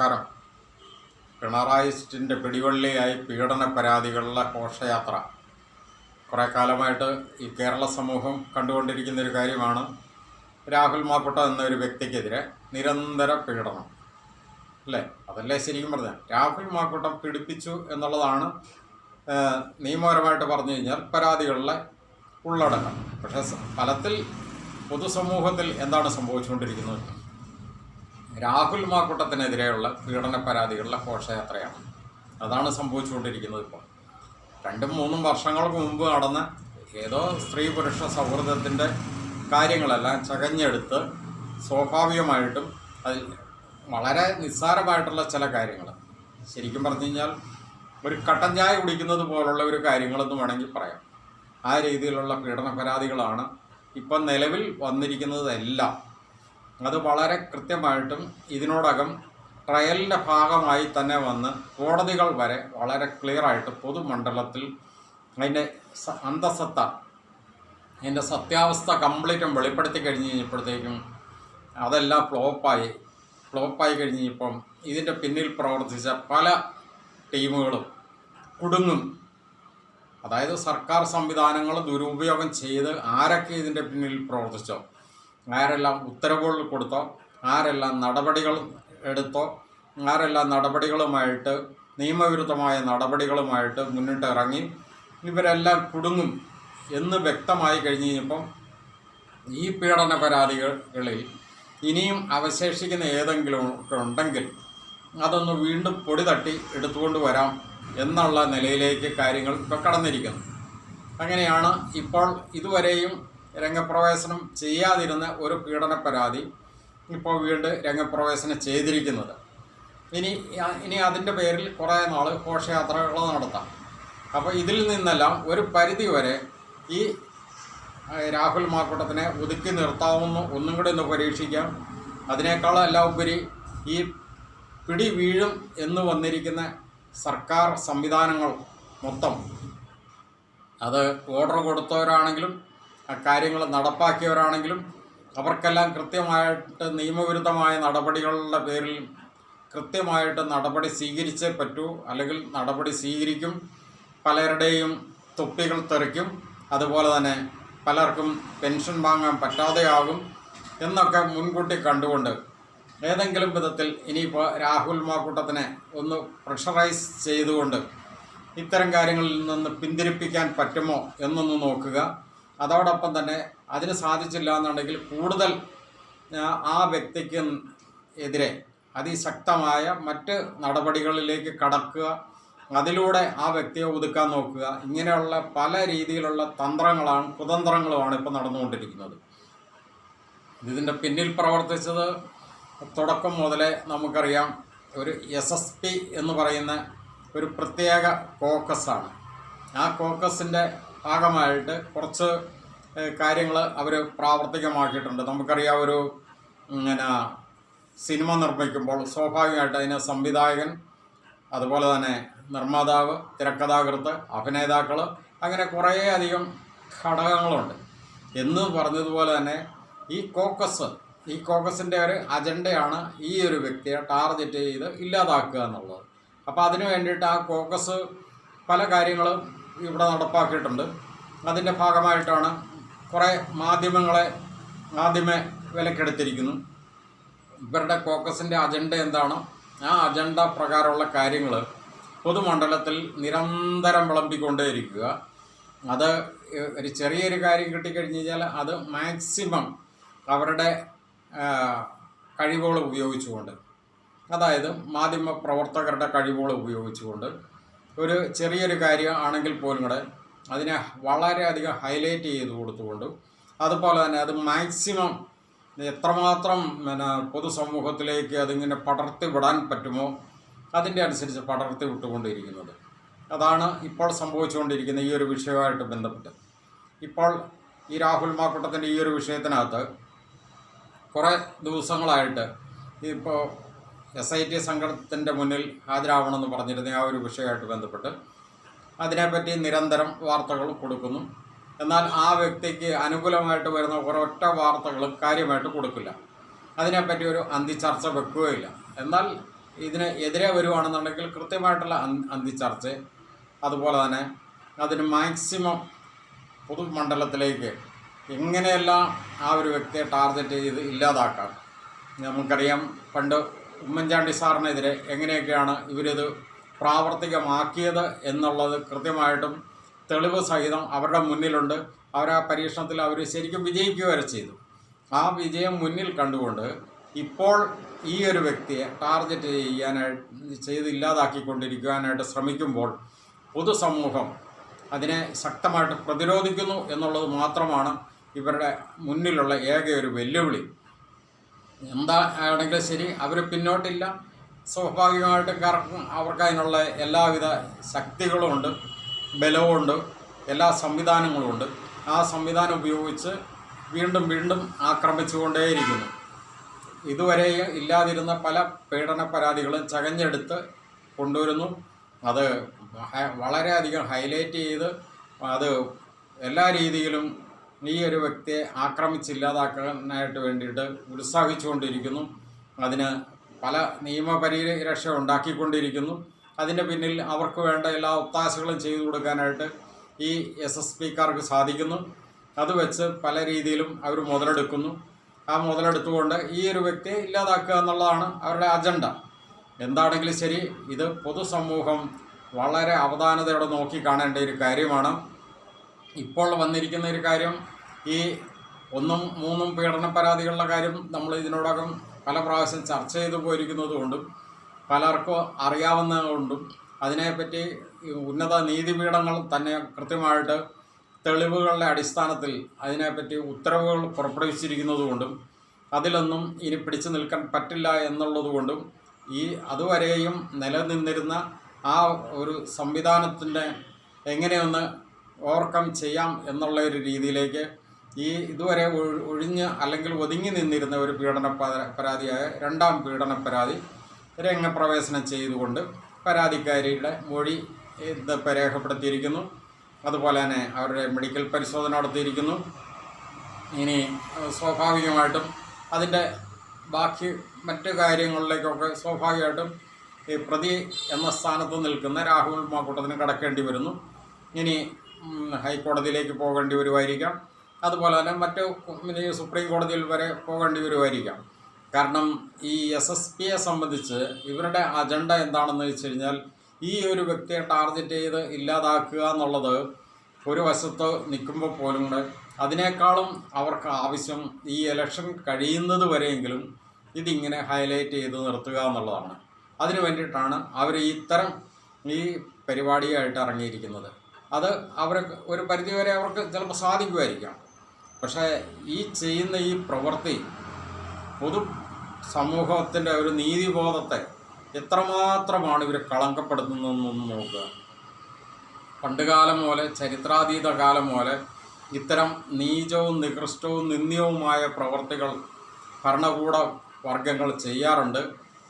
നമസ്കാരം. പിണറായിസ്റ്റിൻ്റെ പിടിവള്ളിയായി പീഡന പരാതികളുടെ ഘോഷയാത്ര കുറേ കാലമായിട്ട് ഈ കേരള സമൂഹം കണ്ടുകൊണ്ടിരിക്കുന്ന ഒരു കാര്യമാണ്. രാഹുൽ മാക്കുട്ട എന്ന ഒരു വ്യക്തിക്കെതിരെ നിരന്തര പീഡനം, അല്ലേ? അതല്ലേ ശരിക്കും പറഞ്ഞാൽ രാഹുൽ മാക്കുട്ടം പീഡിപ്പിച്ചു എന്നുള്ളതാണ് നിയമപരമായിട്ട് പറഞ്ഞു കഴിഞ്ഞാൽ പരാതികളിലെ ഉള്ളടക്കം. പക്ഷേ ഫലത്തിൽ പൊതുസമൂഹത്തിൽ എന്താണ് സംഭവിച്ചുകൊണ്ടിരിക്കുന്നത്? രാഹുൽ മാക്കുട്ടത്തിനെതിരെയുള്ള പീഡന പരാതികളുടെ ഘോഷയാത്രയാണ്. അതാണ് സംഭവിച്ചുകൊണ്ടിരിക്കുന്നത്. ഇപ്പോൾ 2-3 വർഷങ്ങൾക്ക് മുമ്പ് നടന്ന ഏതോ സ്ത്രീ പുരുഷ സൗഹൃദത്തിൻ്റെ കാര്യങ്ങളെല്ലാം ചകഞ്ഞെടുത്ത് സ്വാഭാവികമായിട്ടും അതിൽ വളരെ നിസ്സാരമായിട്ടുള്ള ചില കാര്യങ്ങൾ, ശരിക്കും പറഞ്ഞു കഴിഞ്ഞാൽ ഒരു കട്ടൻ ചായ കുടിക്കുന്നത് പോലുള്ള ഒരു കാര്യങ്ങളെന്ന് വേണമെങ്കിൽ പറയാം. ആ രീതിയിലുള്ള പീഡന പരാതികളാണ് ഇപ്പം നിലവിൽ വന്നിരിക്കുന്നതെല്ലാം. അത് വളരെ കൃത്യമായിട്ടും ഇതിനോടകം ട്രയലിൻ്റെ ഭാഗമായി തന്നെ വന്ന് കോടതികൾ വരെ വളരെ ക്ലിയറായിട്ട് പൊതുമണ്ഡലത്തിൽ അതിൻ്റെ അന്തസത്ത, അതിൻ്റെ സത്യാവസ്ഥ കംപ്ലീറ്റും വെളിപ്പെടുത്തി കഴിഞ്ഞ് കഴിഞ്ഞപ്പോഴത്തേക്കും അതെല്ലാം ഫ്ലോപ്പായി കഴിഞ്ഞപ്പം ഇതിൻ്റെ പിന്നിൽ പ്രവർത്തിച്ച പല ടീമുകളും കുടുങ്ങും. അതായത് സർക്കാർ സംവിധാനങ്ങൾ ദുരുപയോഗം ചെയ്ത് ആരൊക്കെ ഇതിൻ്റെ പിന്നിൽ പ്രവർത്തിച്ചോ, ആരെല്ലാം ഉത്തരവുകൾ കൊടുത്തോ, ആരെല്ലാം നടപടികൾ എടുത്തോ, ആരെല്ലാം നടപടികളുമായിട്ട് നിയമവിരുദ്ധമായ നടപടികളുമായിട്ട് മുന്നിട്ട് ഇറങ്ങി, ഇവരെല്ലാം കുടുങ്ങും എന്ന് വ്യക്തമായി കഴിഞ്ഞ് കഴിഞ്ഞപ്പം ഈ പീഡന പരാതികളിൽ ഇനിയും അവശേഷിക്കുന്ന ഏതെങ്കിലും ഒക്കെ ഉണ്ടെങ്കിൽ അതൊന്ന് വീണ്ടും പൊടി തട്ടി എടുത്തുകൊണ്ട് വരാം എന്നുള്ള നിലയിലേക്ക് കാര്യങ്ങൾ ഇപ്പോൾ കടന്നിരിക്കുന്നു. അങ്ങനെയാണ് ഇപ്പോൾ ഇതുവരെയും രംഗപ്രവേശനം ചെയ്യാതിരുന്ന ഒരു പീഡന പരാതി ഇപ്പോൾ വീണ്ടും രംഗപ്രവേശനം ചെയ്തിരിക്കുന്നത്. ഇനി അതിൻ്റെ പേരിൽ കുറേ നാൾ ഘോഷയാത്രകൾ നടത്താം. അപ്പോൾ ഇതിൽ നിന്നെല്ലാം ഒരു പരിധി വരെ ഈ രാഹുൽ മാക്കുട്ടത്തിനെ ഒതുക്കി നിർത്താവുന്ന ഒന്നും കൂടി ഒന്ന് പരീക്ഷിക്കാം. അതിനേക്കാളെല്ലാം ഉപരി ഈ പിടി വീഴും എന്ന് വന്നിരിക്കുന്ന സർക്കാർ സംവിധാനങ്ങൾ മൊത്തം, അത് ഓർഡർ കൊടുത്തവരാണെങ്കിലും കാര്യങ്ങൾ നടപ്പാക്കിയവരാണെങ്കിലും അവർക്കെല്ലാം കൃത്യമായിട്ട് നിയമവിരുദ്ധമായ നടപടികളുടെ പേരിൽ കൃത്യമായിട്ട് നടപടി സ്വീകരിച്ചേ പറ്റൂ, അല്ലെങ്കിൽ നടപടി സ്വീകരിക്കും. പലരുടെയും തൊപ്പികൾ തെറിക്കും. അതുപോലെ തന്നെ പലർക്കും പെൻഷൻ വാങ്ങാൻ പറ്റാതെയാകും എന്നൊക്കെ മുൻകൂട്ടി കണ്ടുകൊണ്ട് ഏതെങ്കിലും വിധത്തിൽ ഇനിയിപ്പോൾ രാഹുൽ മാക്കുട്ടത്തിനെ ഒന്ന് പ്രഷറൈസ് ചെയ്തുകൊണ്ട് ഇത്തരം കാര്യങ്ങളിൽ നിന്ന് പിന്തിരിപ്പിക്കാൻ പറ്റുമോ എന്നൊന്ന് നോക്കുക. അതോടൊപ്പം തന്നെ അതിന് സാധിച്ചില്ല എന്നുണ്ടെങ്കിൽ കൂടുതൽ ആ വ്യക്തിക്ക് എതിരെ അതിശക്തമായ മറ്റ് നടപടികളിലേക്ക് കടക്കുക, അതിലൂടെ ആ വ്യക്തിയെ ഒതുക്കാൻ നോക്കുക. ഇങ്ങനെയുള്ള പല രീതിയിലുള്ള കുതന്ത്രങ്ങളുമാണ് ഇപ്പോൾ നടന്നുകൊണ്ടിരിക്കുന്നത്. ഇതിൻ്റെ പിന്നിൽ പ്രവർത്തിച്ചത് തുടക്കം മുതലേ നമുക്കറിയാം. ഒരു SSP എന്ന് പറയുന്ന ഒരു പ്രത്യേക കോക്കസാണ്. ആ കോക്കസിൻ്റെ ഭാഗമായിട്ട് കുറച്ച് കാര്യങ്ങൾ അവർ പ്രാവർത്തികമാക്കിയിട്ടുണ്ട്. നമുക്കറിയാം, ഒരു സിനിമ നിർമ്മിക്കുമ്പോൾ സ്വാഭാവികമായിട്ട് അതിന് സംവിധായകൻ, അതുപോലെ തന്നെ നിർമ്മാതാവ്, തിരക്കഥാകൃത്ത്, അഭിനേതാക്കൾ, അങ്ങനെ കുറേയധികം ഘടകങ്ങളുണ്ട്. എന്ന് പറഞ്ഞതുപോലെ തന്നെ ഈ കോക്കസിൻ്റെ ഒരു അജണ്ടയാണ് ഈ ഒരു വ്യക്തിയെ ടാർഗറ്റ് ചെയ്ത് ഇല്ലാതാക്കുക എന്നുള്ളത്. അപ്പോൾ അതിനു വേണ്ടിയിട്ട് ആ കോക്കസ് പല കാര്യങ്ങളും ഇവിടെ നടപ്പാക്കിയിട്ടുണ്ട്. അതിൻ്റെ ഭാഗമായിട്ടാണ് കുറേ മാധ്യമങ്ങളെ ആദ്യമേ വിലക്കെടുത്തിരിക്കുന്നു. ഇവരുടെ കോക്കസിൻ്റെ അജണ്ട എന്താണ്? ആ അജണ്ട പ്രകാരമുള്ള കാര്യങ്ങൾ പൊതുമണ്ഡലത്തിൽ നിരന്തരം വിളമ്പിക്കൊണ്ടേയിരിക്കുക. അത് ഒരു ചെറിയൊരു കാര്യം കിട്ടിക്കഴിഞ്ഞ് കഴിഞ്ഞാൽ അത് മാക്സിമം അവരുടെ കഴിവുകൾ ഉപയോഗിച്ചുകൊണ്ട്, അതായത് മാധ്യമ പ്രവർത്തകരുടെ കഴിവുകൾ ഉപയോഗിച്ചുകൊണ്ട് ഒരു ചെറിയൊരു കാര്യം ആണെങ്കിൽ പോലും കൂടെ അതിനെ വളരെയധികം ഹൈലൈറ്റ് ചെയ്ത് കൊടുത്തുകൊണ്ട്, അതുപോലെ തന്നെ അത് മാക്സിമം എത്രമാത്രം പൊതുസമൂഹത്തിലേക്ക് അതിങ്ങനെ പടർത്തി വിടാൻ പറ്റുമോ അതിൻ്റെ അനുസരിച്ച് പടർത്തി വിട്ടുകൊണ്ടിരിക്കുന്നത്. അതാണ് ഇപ്പോൾ സംഭവിച്ചുകൊണ്ടിരിക്കുന്ന ഈ ഒരു വിഷയവുമായിട്ട് ബന്ധപ്പെട്ട്. ഇപ്പോൾ ഈ രാഹുൽ മാക്കുട്ടത്തിൻ്റെ ഈ ഒരു വിഷയത്തിനകത്ത് കുറേ ദിവസങ്ങളായിട്ട് ഇപ്പോൾ SIT സംഘത്തിൻ്റെ മുന്നിൽ ഹാജരാവണമെന്ന് പറഞ്ഞിരുന്ന ആ ഒരു വിഷയമായിട്ട് ബന്ധപ്പെട്ട് അതിനെപ്പറ്റി നിരന്തരം വാർത്തകൾ കൊടുക്കുന്നു. എന്നാൽ ആ വ്യക്തിക്ക് അനുകൂലമായിട്ട് വരുന്ന ഒരൊറ്റ വാർത്തകളും കാര്യമായിട്ട് കൊടുക്കില്ല. അതിനെപ്പറ്റി ഒരു അന്തിച്ചർച്ച വെക്കുകയില്ല. എന്നാൽ ഇതിന് എതിരെ വരുവാണെന്നുണ്ടെങ്കിൽ കൃത്യമായിട്ടുള്ള അന്തിച്ചർച്ച, അതുപോലെ തന്നെ അതിന് മാക്സിമം പൊതുമണ്ഡലത്തിലേക്ക് എങ്ങനെയെല്ലാം ആ ഒരു വ്യക്തിയെ ടാർഗറ്റ് ചെയ്ത് ഇല്ലാതാക്കാം. നമുക്കറിയാം പണ്ട് ഉമ്മൻചാണ്ടി സാറിനെതിരെ എങ്ങനെയൊക്കെയാണ് ഇവരിത് പ്രാവർത്തികമാക്കിയത് എന്നുള്ളത് കൃത്യമായിട്ടും തെളിവ് സഹിതം അവരുടെ മുന്നിലുണ്ട്. അവർ ആ പരീക്ഷണത്തിൽ അവർ ശരിക്കും വിജയിക്കുക വരെ ചെയ്തു. ആ വിജയം മുന്നിൽ കണ്ടുകൊണ്ട് ഇപ്പോൾ ഈ ഒരു വ്യക്തിയെ ടാർഗറ്റ് ചെയ്ത് ഇല്ലാതാക്കിക്കൊണ്ടിരിക്കാനായിട്ട് ശ്രമിക്കുമ്പോൾ പൊതുസമൂഹം അതിനെ ശക്തമായിട്ട് പ്രതിരോധിക്കുന്നു എന്നുള്ളത് മാത്രമാണ് ഇവരുടെ മുന്നിലുള്ള ഏക ഒരു വെല്ലുവിളി. എന്താണെങ്കിലും ശരി, അവർ പിന്നോട്ടില്ല. സ്വാഭാവികമായിട്ടും അവർക്ക് അതിനുള്ള എല്ലാവിധ ശക്തികളുമുണ്ട്, ബലവുമുണ്ട്, എല്ലാ സംവിധാനങ്ങളുമുണ്ട്. ആ സംവിധാനം ഉപയോഗിച്ച് വീണ്ടും വീണ്ടും ആക്രമിച്ചുകൊണ്ടേയിരിക്കുന്നു. ഇതുവരെ ഇല്ലാതിരുന്ന പല പീഡന പരാതികളും ചകഞ്ഞെടുത്ത് കൊണ്ടുവരുന്നു. അത് വളരെയധികം ഹൈലൈറ്റ് ചെയ്ത് അത് എല്ലാ രീതിയിലും ഈ ഒരു വ്യക്തിയെ ആക്രമിച്ചില്ലാതാക്കാനായിട്ട് വേണ്ടിയിട്ട് ഉത്സാഹിച്ചുകൊണ്ടിരിക്കുന്നു. അതിന് പല നിയമപരിരക്ഷ ഉണ്ടാക്കിക്കൊണ്ടിരിക്കുന്നു. അതിൻ്റെ പിന്നിൽ അവർക്ക് വേണ്ട എല്ലാ ഒത്താശകളും ചെയ്തു കൊടുക്കാനായിട്ട് ഈ SSPക്കാർക്ക് സാധിക്കുന്നു. അത് വെച്ച് പല രീതിയിലും അവർ മുതലെടുക്കുന്നു. ആ മുതലെടുത്തുകൊണ്ട് ഈ ഒരു വ്യക്തിയെ ഇല്ലാതാക്കുക എന്നുള്ളതാണ് അവരുടെ അജണ്ട. എന്താണെങ്കിലും ശരി, ഇത് പൊതുസമൂഹം വളരെ അവധാനതയോടെ നോക്കി കാണേണ്ട ഒരു കാര്യമാണ്. ഇപ്പോൾ വന്നിരിക്കുന്ന ഒരു കാര്യം, ഈ 1ഉം 3ഉം പീഡന പരാതികളുടെ കാര്യം നമ്മൾ ഇതിനോടകം പല പ്രാവശ്യം ചർച്ച ചെയ്തു പോയിരിക്കുന്നതുകൊണ്ടും പലർക്കും അറിയാവുന്നതുകൊണ്ടും അതിനെപ്പറ്റി ഉന്നത നീതിപീഠങ്ങൾ തന്നെ കൃത്യമായിട്ട് തെളിവുകളുടെ അടിസ്ഥാനത്തിൽ അതിനെപ്പറ്റി ഉത്തരവുകൾ പുറപ്പെടുവിച്ചിരിക്കുന്നതുകൊണ്ടും അതിലൊന്നും ഇനി പിടിച്ചു നിൽക്കാൻ പറ്റില്ല എന്നുള്ളതുകൊണ്ടും അതുവരെയും നിലനിന്നിരുന്ന ആ ഒരു സംവിധാനത്തിൻ്റെ എങ്ങനെയൊന്ന് ഓവർകം ചെയ്യാം എന്നുള്ള ഒരു രീതിയിലേക്ക് ഇതുവരെ ഒഴിഞ്ഞ് അല്ലെങ്കിൽ ഒതുങ്ങി നിന്നിരുന്ന ഒരു പീഡന പരാതിയായ 2ാം പീഡന പരാതി രംഗപ്രവേശനം ചെയ്തുകൊണ്ട് പരാതിക്കാരിയുടെ മൊഴി ഇതിപ്പോൾ രേഖപ്പെടുത്തിയിരിക്കുന്നു. അതുപോലെ തന്നെ അവരുടെ മെഡിക്കൽ പരിശോധന നടത്തിയിരിക്കുന്നു. ഇനി സ്വാഭാവികമായിട്ടും അതിൻ്റെ ബാക്കി മറ്റ് കാര്യങ്ങളിലേക്കൊക്കെ സ്വാഭാവികമായിട്ടും ഈ പ്രതി എന്ന സ്ഥാനത്ത് നിൽക്കുന്ന രാഹുൽ മാക്കൂട്ടത്തിന് കടക്കേണ്ടി വരുന്നു. ഇനി ഹൈക്കോടതിയിലേക്ക് പോകേണ്ടി വരുമായിരിക്കാം. അതുപോലെ തന്നെ മറ്റ് സുപ്രീം കോടതിയിൽ വരെ പോകേണ്ടി വരുമായിരിക്കാം. കാരണം ഈ SSPയെ സംബന്ധിച്ച് ഇവരുടെ അജണ്ട എന്താണെന്ന് വെച്ച് കഴിഞ്ഞാൽ ഈ ഒരു വ്യക്തിയെ ടാർഗറ്റ് ചെയ്ത് ഇല്ലാതാക്കുക എന്നുള്ളത് ഒരു വശത്ത് നിൽക്കുമ്പോൾ പോലും കൂടെ അതിനേക്കാളും അവർക്ക് ആവശ്യം ഈ ഇലക്ഷൻ കഴിയുന്നത് വരെയെങ്കിലും ഇതിങ്ങനെ ഹൈലൈറ്റ് ചെയ്ത് നിർത്തുക എന്നുള്ളതാണ്. അതിനു വേണ്ടിയിട്ടാണ് അവർ ഇത്തരം ഈ പരിപാടിയായിട്ട് ഇറങ്ങിയിരിക്കുന്നത്. അത് അവർക്ക് ഒരു പരിധിവരെ അവർക്ക് ചിലപ്പോൾ സാധിക്കുമായിരിക്കാം. പക്ഷേ ഈ ചെയ്യുന്ന ഈ പ്രവൃത്തി പൊതു സമൂഹത്തിൻ്റെ ഒരു നീതിബോധത്തെ എത്രമാത്രമാണ് ഇവർ കളങ്കപ്പെടുത്തുന്നതെന്നൊന്ന് നോക്കുക. പണ്ടുകാലം പോലെ, ചരിത്രാതീത കാലം പോലെ ഇത്തരം നീചവും നികൃഷ്ടവും നിന്ദ്യവുമായ പ്രവർത്തികൾ ഭരണകൂട വർഗങ്ങൾ ചെയ്യാറുണ്ട്.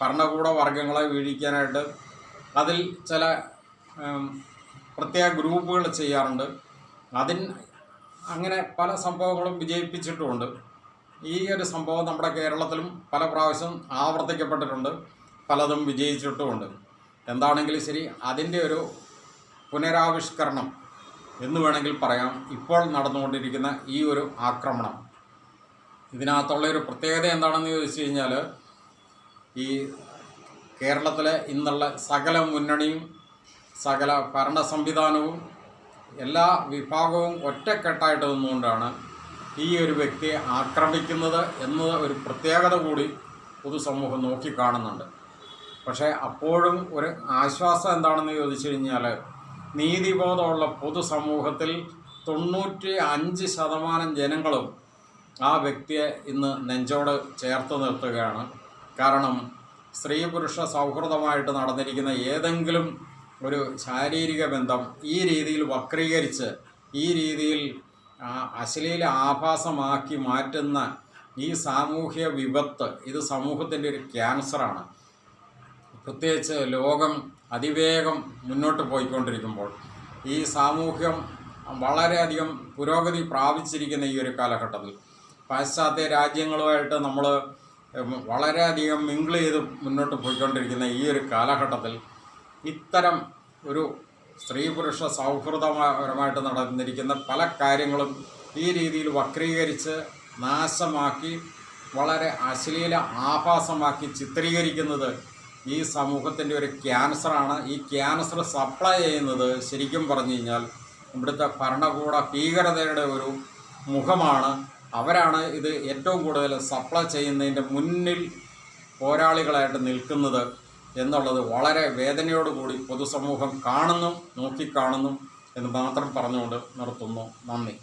ഭരണകൂട വർഗങ്ങളെ വീഴിക്കാനായിട്ട് അതിൽ ചില പ്രത്യേക ഗ്രൂപ്പുകൾ ചെയ്യാറുണ്ട്. അങ്ങനെ പല സംഭവങ്ങളും വിജയിപ്പിച്ചിട്ടുമുണ്ട്. ഈ ഒരു സംഭവം നമ്മുടെ കേരളത്തിലും പല പ്രാവശ്യം ആവർത്തിക്കപ്പെട്ടിട്ടുണ്ട്, പലതും വിജയിച്ചിട്ടുമുണ്ട്. എന്താണെങ്കിലും ശരി, അതിൻ്റെ ഒരു പുനരാവിഷ്കരണം എന്ന് വേണമെങ്കിൽ പറയാം ഇപ്പോൾ നടന്നുകൊണ്ടിരിക്കുന്ന ഈ ഒരു ആക്രമണം. ഇതിനകത്തുള്ളൊരു പ്രത്യേകത എന്താണെന്ന് ചോദിച്ചു കഴിഞ്ഞാൽ, ഈ കേരളത്തിലെ ഇന്നുള്ള സകല മുന്നണിയും സകല ഭരണ സംവിധാനവും എല്ലാ വിഭാഗവും ഒറ്റക്കെട്ടായിട്ട് നിന്നുകൊണ്ടാണ് ഈ ഒരു വ്യക്തിയെ ആക്രമിക്കുന്നത് എന്നത് ഒരു പ്രത്യേകത കൂടി പൊതുസമൂഹം നോക്കിക്കാണുന്നുണ്ട്. പക്ഷേ അപ്പോഴും ഒരു ആശ്വാസം എന്താണെന്ന് ചോദിച്ചു കഴിഞ്ഞാൽ, നീതിബോധമുള്ള പൊതുസമൂഹത്തിൽ 95% ജനങ്ങളും ആ വ്യക്തിയെ ഇന്ന് നെഞ്ചോട് ചേർത്ത് നിർത്തുകയാണ്. കാരണം സ്ത്രീ പുരുഷ സൗഹൃദമായിട്ട് നടന്നിരിക്കുന്ന ഏതെങ്കിലും ഒരു ശാരീരിക ബന്ധം ഈ രീതിയിൽ വക്രീകരിച്ച് ഈ രീതിയിൽ അശ്ലീല ആഭാസമാക്കി മാറ്റുന്ന ഈ സാമൂഹ്യ വിപത്ത്, ഇത് സമൂഹത്തിൻ്റെ ഒരു ക്യാൻസറാണ്. പ്രത്യേകിച്ച് ലോകം അതിവേഗം മുന്നോട്ട് പോയിക്കൊണ്ടിരിക്കുമ്പോൾ ഈ സാമൂഹ്യം വളരെയധികം പുരോഗതി പ്രാപിച്ചിരിക്കുന്ന ഈ ഒരു കാലഘട്ടത്തിൽ പാശ്ചാത്യ രാജ്യങ്ങളുമായിട്ട് നമ്മൾ വളരെയധികം മിങ്കിൾ ചെയ്ത് മുന്നോട്ട് പോയിക്കൊണ്ടിരിക്കുന്ന ഈ ഒരു കാലഘട്ടത്തിൽ ഇത്തരം ഒരു സ്ത്രീ പുരുഷ സൗഹൃദപരമായിട്ട് നടന്നിരിക്കുന്ന പല കാര്യങ്ങളും ഈ രീതിയിൽ വക്രീകരിച്ച് നാശമാക്കി വളരെ അശ്ലീല ആഭാസമാക്കി ചിത്രീകരിക്കുന്നത് ഈ സമൂഹത്തിൻ്റെ ഒരു ക്യാൻസറാണ്. ഈ ക്യാൻസർ സപ്ലൈ ചെയ്യുന്നത് ശരിക്കും പറഞ്ഞു കഴിഞ്ഞാൽ ഇവിടുത്തെ ഭരണകൂട ഭീകരതയുടെ ഒരു മുഖമാണ്. അവരാണ് ഇത് ഏറ്റവും കൂടുതൽ സപ്ലൈ ചെയ്യുന്നതിൻ്റെ മുന്നിൽ പോരാളികളായിട്ട് നിൽക്കുന്നത് എന്നുള്ളത് വളരെ വേദനയോടുകൂടി പൊതുസമൂഹം നോക്കിക്കാണുന്നു എന്ന് മാത്രം പറഞ്ഞുകൊണ്ട് നിർത്തുന്നു. നന്ദി.